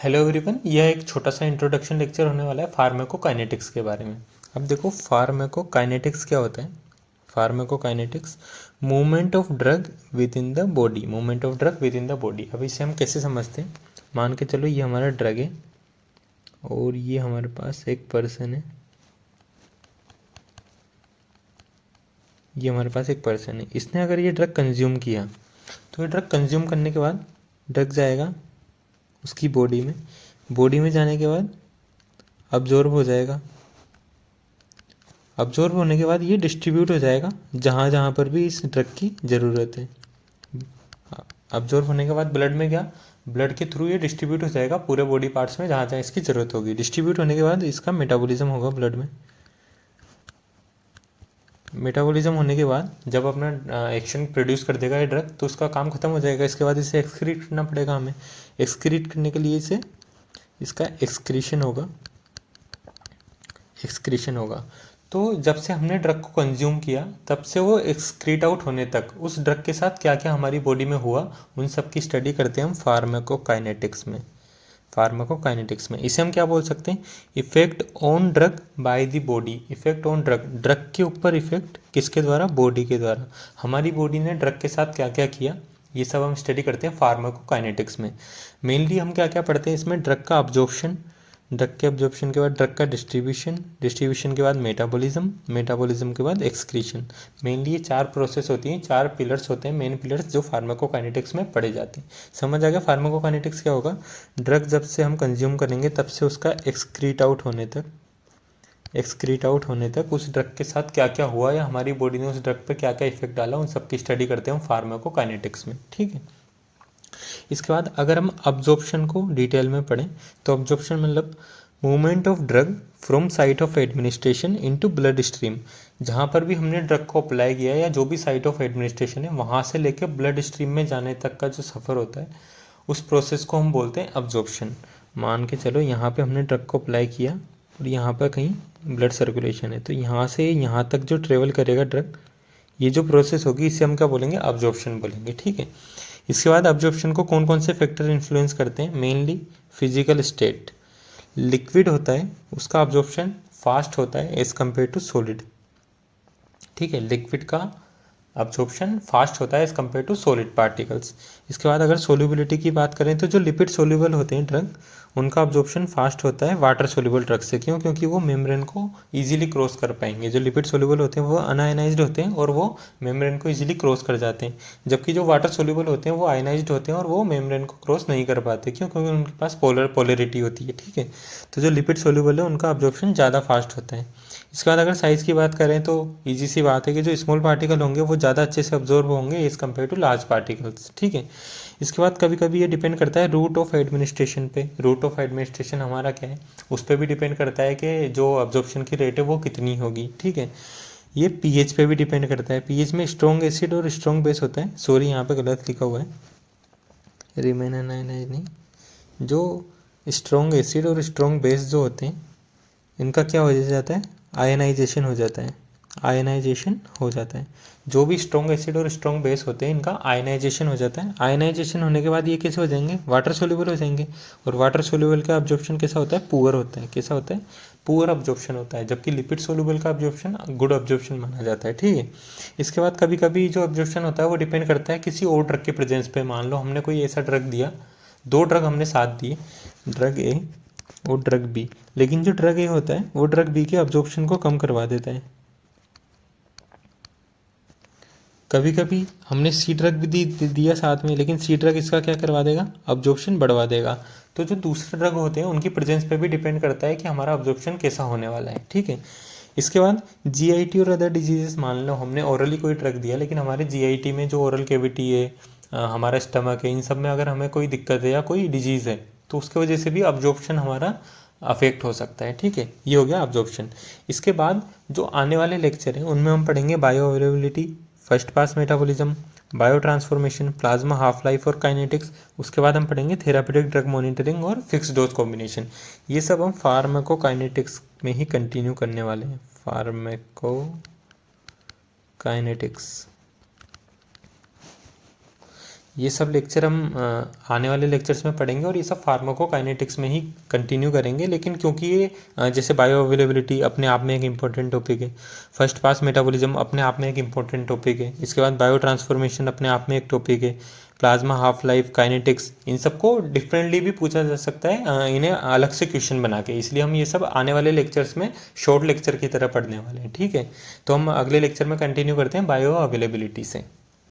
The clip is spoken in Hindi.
हेलो एवरीवन, यह एक छोटा सा इंट्रोडक्शन लेक्चर होने वाला है फार्माकोकाइनेटिक्स के बारे में। अब देखो, फार्माकोकाइनेटिक्स क्या होता है। Pharmacokinetics movement of drug with in the body, movement of drug with in the body. अब इसे हम कैसे समझते हैं। मान के चलो, ये हमारा ड्रग है और ये हमारे पास एक पर्सन है। ये हमारे पास एक पर्सन है, इसने अगर ये ड्रग कंज्यूम किया तो ये ड्रग कंज्यूम करने के बाद ड्रग जाएगा उसकी बॉडी में। बॉडी में जाने के बाद अब्जॉर्ब हो जाएगा। अब्जॉर्ब होने के बाद ये डिस्ट्रीब्यूट हो जाएगा जहाँ जहाँ पर भी इस ड्रग की ज़रूरत है। अब्जॉर्ब होने के बाद ब्लड में गया, ब्लड के थ्रू ये डिस्ट्रीब्यूट हो जाएगा पूरे बॉडी पार्ट्स में जहाँ जहाँ इसकी ज़रूरत होगी। डिस्ट्रीब्यूट होने के बाद इसका मेटाबॉलिज्म होगा ब्लड में। मेटाबॉलिज्म होने के बाद जब अपना एक्शन प्रोड्यूस कर देगा ये ड्रग, तो उसका काम खत्म हो जाएगा। इसके बाद इसे एक्सक्रीट करना पड़ेगा हमें। एक्सक्रीट करने के लिए इसे इसका एक्सक्रीशन होगा। एक्सक्रीशन होगा तो जब से हमने ड्रग को कंज्यूम किया तब से वो एक्सक्रीट आउट होने तक उस ड्रग के साथ क्या क्या हमारी बॉडी में हुआ, उन सब की स्टडी करते हैं हम फार्माकोकाइनेटिक्स में। फार्माकोकाइनेटिक्स में इसे हम क्या बोल सकते हैं, effect on drug by the body. Effect on drug, drug के ऊपर इफेक्ट किसके द्वारा, बॉडी के द्वारा। हमारी बॉडी ने ड्रग के साथ क्या क्या किया, ये सब हम स्टडी करते हैं फार्माकोकाइनेटिक्स में। मेनली हम क्या क्या पढ़ते हैं इसमें, ड्रग का अब्जॉर्प्शन, ड्रग के अब्जॉर्प्शन के बाद ड्रग का डिस्ट्रीब्यूशन, डिस्ट्रीब्यूशन के बाद मेटाबॉलिज्म, मेटाबॉलिज्म के बाद एक्सक्रीशन। मेनली ये चार प्रोसेस होती हैं, चार पिलर्स होते हैं, मेन पिलर्स जो फार्माकोकाइनेटिक्स में पढ़े जाते हैं। समझ आ गया फार्माकोकाइनेटिक्स क्या होगा। ड्रग जब से हम कंज्यूम करेंगे तब से उसका एक्सक्रीट आउट होने तक, एक्सक्रीट आउट होने तक उस ड्रग के साथ क्या क्या हुआ या हमारी बॉडी ने उस ड्रग पर क्या क्या इफेक्ट डाला, उन सब की स्टडी करते हैं हम फार्माकोकाइनेटिक्स में। ठीक है। इसके बाद अगर हम अब्जॉर्प्शन को डिटेल में पढ़ें तो अब्जॉर्प्शन मतलब movement of drug from site of administration into blood stream. जहाँ पर भी हमने ड्रग को अप्लाई किया या जो भी साइट ऑफ एडमिनिस्ट्रेशन है वहाँ से लेकर ब्लड स्ट्रीम में जाने तक का जो सफ़र होता है, उस प्रोसेस को हम बोलते हैं अब्जॉर्प्शन। मान के चलो, यहाँ पे हमने ड्रग को अप्लाई किया और यहाँ पर कहीं ब्लड सर्कुलेशन है, तो यहाँ से यहाँ तक जो ट्रेवल करेगा ड्रग, ये जो प्रोसेस होगी इसे हम क्या बोलेंगे, अब्जॉर्प्शन बोलेंगे। ठीक है। इसके बाद अब्जॉर्प्शन को कौन कौन से फैक्टर इन्फ्लुएंस करते हैं, मेनली फिजिकल स्टेट। लिक्विड होता है उसका अब्जॉर्प्शन फास्ट होता है एज कम्पेयर टू सॉलिड। ठीक है, लिक्विड का अब्जॉर्प्शन फास्ट होता है as compared to solid particles. इसके बाद अगर सोल्यूबिलिटी की बात करें तो जो लिपिड सोल्यूबल होते हैं ड्रग, उनका अब्जॉर्प्शन फास्ट होता है वाटर सोल्यूबल ड्रग से। क्यों? क्योंकि वो मेम्ब्रेन को इजीली क्रॉस कर पाएंगे। जो लिपिड सोल्यूबल होते हैं वो अनआयनाइज्ड होते हैं और वो मेम्ब्रेन को इजीली क्रॉस कर जाते हैं, जबकि जो वाटर सोल्यूबल होते हैं वो आयनाइज्ड होते हैं और वो मेम्ब्रेन को क्रॉस नहीं कर पाते। क्यों? क्योंकि उनके पास पोलरिटी होती है। ठीक है। तो जो लिपिड सोल्यूबल है उनका अब्जॉर्प्शन ज़्यादा फास्ट होता है। इसके बाद अगर साइज़ की बात करें तो ईजी सी बात है कि जो स्मॉल पार्टिकल होंगे वो ज़्यादा अच्छे से अब्जॉर्ब होंगे as compared to large particles. ठीक है। इसके बाद कभी कभी ये डिपेंड करता है रूट ऑफ एडमिनिस्ट्रेशन पे। रूट ऑफ एडमिनिस्ट्रेशन हमारा क्या है, उस पर भी डिपेंड करता है कि जो अब्जॉर्प्शन की रेट है वो कितनी होगी। ठीक है। ये पीएच पे भी डिपेंड करता है। पीएच में स्ट्रॉन्ग एसिड और स्ट्रॉन्ग बेस होता है। सॉरी, यहाँ पे गलत लिखा हुआ है, रिमेन अनायनाइज नहीं। जो स्ट्रॉन्ग एसिड और स्ट्रॉन्ग बेस जो होते हैं इनका क्या हो जाता है, आयनाइजेशन हो जाता है। आयनाइजेशन हो जाता है। जो भी स्ट्रॉन्ग एसिड और स्ट्रॉन्ग बेस होते हैं इनका आयनाइजेशन हो जाता है। आयनाइजेशन होने के बाद ये कैसे हो जाएंगे, वाटर सोल्यूबल हो जाएंगे। और वाटर सोल्यूबल का अब्जॉर्प्शन कैसा होता है, पुअर होता है। कैसा होता है, पुअर अब्जॉर्प्शन होता है। जबकि लिपिड सोल्यूबल का अब्जॉर्प्शन गुड अब्जॉर्प्शन माना जाता है। ठीक है। इसके बाद कभी कभी जो अब्जॉर्प्शन होता है वो डिपेंड करता है किसी और ड्रग के प्रेजेंस पे। मान लो हमने कोई ऐसा ड्रग दिया, दो ड्रग हमने साथ दिए, ड्रग ए और ड्रग बी, लेकिन जो ड्रग ए होता है वो ड्रग बी के अब्जॉर्प्शन को कम करवा देता है। कभी कभी हमने सी ड्रग भी दिया साथ में, लेकिन सी ड्रग इसका क्या करवा देगा, अब्जॉर्प्शन बढ़वा देगा। तो जो दूसरे ड्रग होते हैं उनकी प्रेजेंस पे भी डिपेंड करता है कि हमारा अब्जॉर्प्शन कैसा होने वाला है। ठीक है। इसके बाद जीआईटी और अदर डिजीजेस, मान लो हमने ओरली कोई ड्रग दिया लेकिन हमारे जीआईटी में जो ओरल कैविटी है, हमारा स्टमक है, इन सब में अगर हमें कोई दिक्कत है या कोई डिजीज़ है तो उसके वजह से भी अब्जॉर्प्शन हमारा अफेक्ट हो सकता है। ठीक है। ये हो गया अब्जॉर्प्शन। इसके बाद जो आने वाले लेक्चर हैं उनमें हम पढ़ेंगे bio availability, first pass metabolism, bio transformation, plasma half life और काइनेटिक्स। उसके बाद हम पढ़ेंगे थेरापेटिक ड्रग मॉनिटरिंग और फिक्स डोज कॉम्बिनेशन। ये सब हम फार्माकोकाइनेटिक्स में ही कंटिन्यू करने वाले हैं। फार्माकोकाइनेटिक्स ये सब लेक्चर हम आने वाले लेक्चर्स में पढ़ेंगे और ये सब फार्माकोकाइनेटिक्स में ही कंटिन्यू करेंगे। लेकिन क्योंकि ये जैसे बायो अवेलेबिलिटी अपने आप में एक इम्पोर्टेंट टॉपिक है, फर्स्ट पास मेटाबॉलिज्म अपने आप में एक इम्पोर्टेंट टॉपिक है, इसके बाद बायो ट्रांसफॉर्मेशन अपने आप में एक टॉपिक है, प्लाज्मा हाफ लाइफ काइनेटिक्स, इन सबको डिफरेंटली भी पूछा जा सकता है, इन्हें अलग से क्वेश्चन बना के। इसलिए हम ये सब आने वाले लेक्चर्स में शॉर्ट लेक्चर की तरह पढ़ने वाले हैं। ठीक है, तो हम अगले लेक्चर में कंटिन्यू करते हैं बायो अवेलेबिलिटी से।